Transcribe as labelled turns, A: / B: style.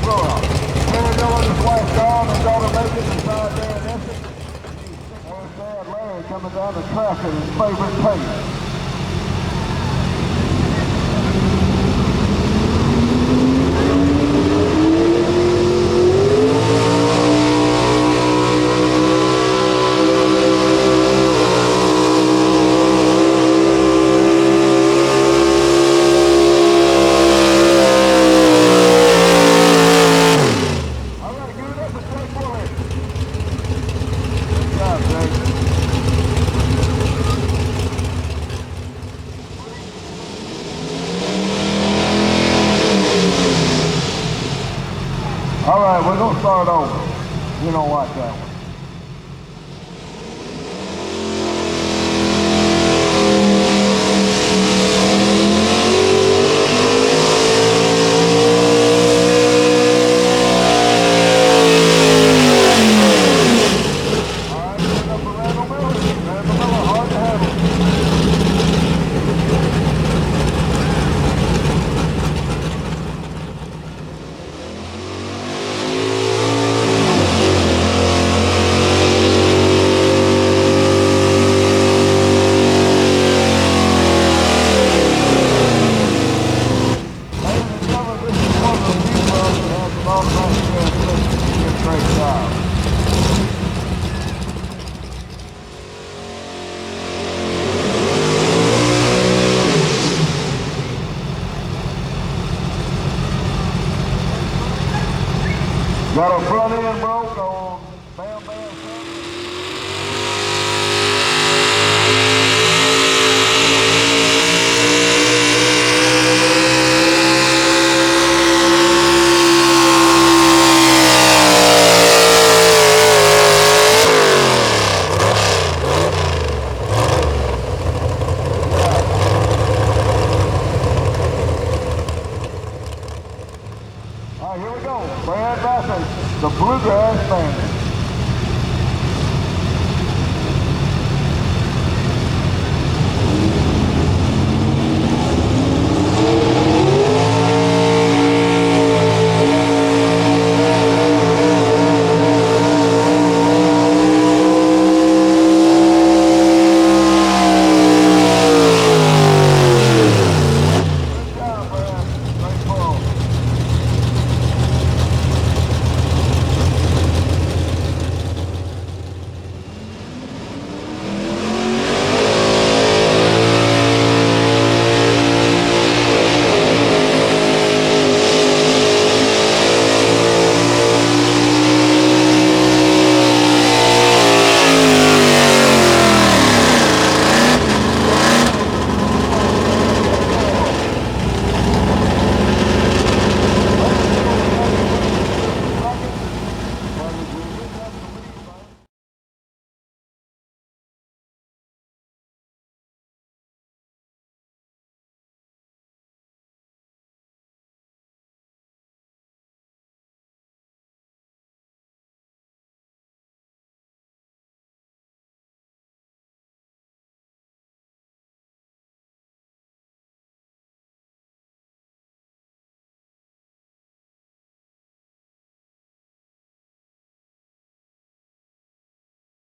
A: blowout. Terry Dillon is wife Dawn and daughter Megan inside there in Essex. There's Dad Larry coming down the track at his favorite pace. All right, we're going to start over. You don't like that one. All right, pick up for Randall Miller. Randall Miller, hard to handle. Got a front end broke on Bam Bam. All right, here we go. Brad Bassett, the Bluegrass Bandit.